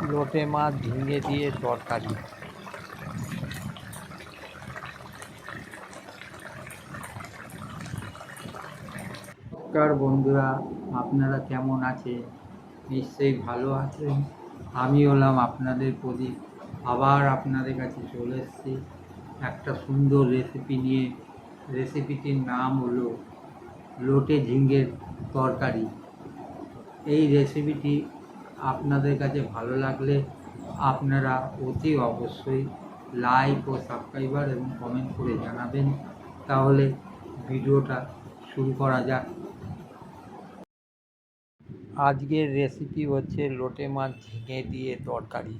লোটে মাছ ঝিঙে দিয়ে তরকারি। নমস্কার বন্ধুরা, আপনারা কেমন আছেন? নিশ্চয়ই ভালো আছেন। আমি হলাম আপনাদের প্রদীপ, আবার আপনাদের কাছে চলে এসেছি একটা সুন্দর রেসিপি নিয়ে। রেসিপিটির নাম হলো লোটে ঝিঙের তরকারি। এই রেসিপিটি আপনাদের কাছে ভালো লাগলে আপনারা অতি অবশ্যই লাইক ও সাবস্ক্রাইবার এবং কমেন্ট করে জানাবেন। তাহলে ভিডিওটা শুরু করা যাক। আজকের রেসিপি হচ্ছে লোটে মাছ ঝিঙে দিয়ে তরকারি।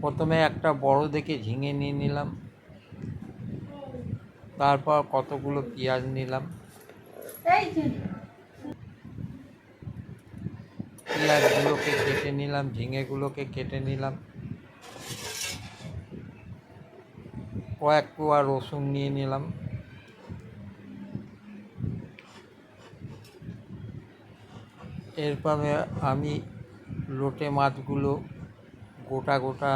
প্রথমে একটা বড় দেখে ঝিঙে নিয়ে নিলাম, তারপর কতগুলো পেঁয়াজ নিলাম, পেঁয়াজগুলোকে কেটে নিলাম, ঝিঙেগুলোকে কেটে নিলাম, কয়েক কোয়া রসুন নিয়ে নিলাম, এরপরে আমি লোটে মাছগুলো গোটা গোটা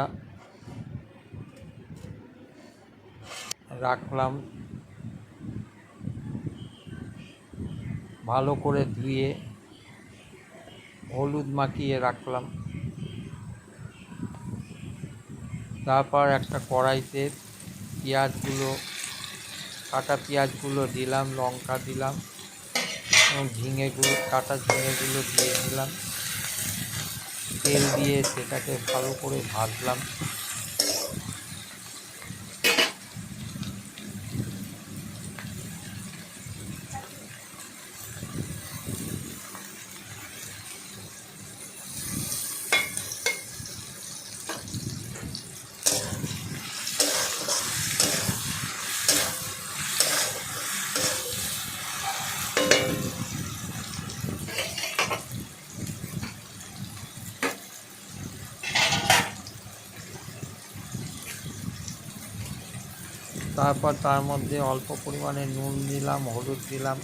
রাখলাম, ভালো করে ধুয়ে হলুদ মাখিয়ে রাখলাম। তারপর একটা কড়াইতে কাটা পেঁয়াজগুলো দিলাম, লঙ্কা দিলাম এবং কাটা ঝিঙেগুলো দিয়ে দিলাম। তেল দিয়ে সেটাকে ভালো করে ভাজলাম। তারপর তার মধ্যে অল্প পরিমাণে নুন দিলাম, হলুদ দিলাম,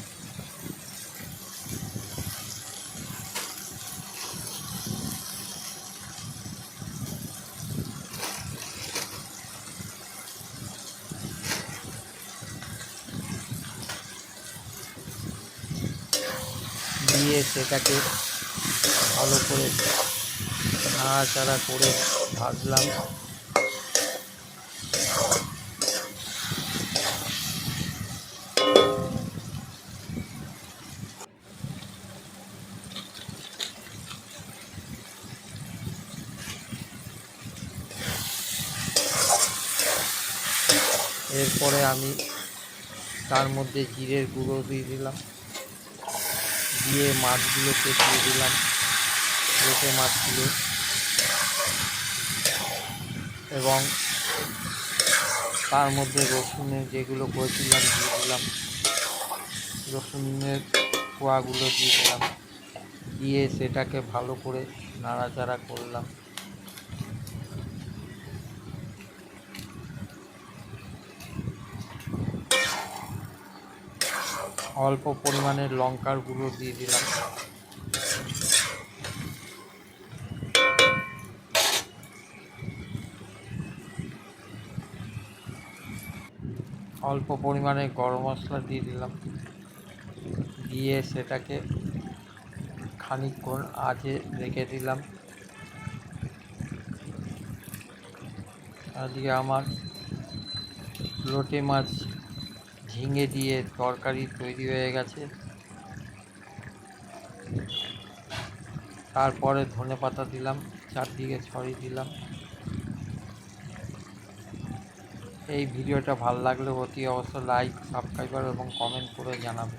দিয়ে সেটাকে ভালো করে নাড়াচাড়া করে ভাজলাম। এরপরে আমি তার মধ্যে জিরের গুঁড়ো দিয়ে দিলাম, দিয়ে মাছগুলোকে দিয়ে দিলাম, লোটে মাছগুলো, এবং তার মধ্যে রসুনের যেগুলো করেছিলাম দিয়ে দিলাম, রসুনের কোয়াগুলো দিয়ে দিলাম, দিয়ে সেটাকে ভালো করে নাড়াচাড়া করলাম। অল্প পরিমাণে লঙ্কার গুঁড়ো দিয়ে দিলাম। অল্প পরিমাণে গরম মশলা দিয়ে দিলাম, দিয়ে সেটাকে খানিকক্ষণ আঁচে রেখে দিলাম। আজকে আমার লোটে মাছ ঝিঙে দিয়ে তরকারি তৈরি হয়ে গেছে। তারপরে ধনেপাতা দিলাম, চারদিকে ছড়িয়ে দিলাম। এই ভিডিওটা ভালো লাগলে অতি অবশ্যই লাইক, সাবস্ক্রাইব এবং কমেন্ট করে জানাবেন।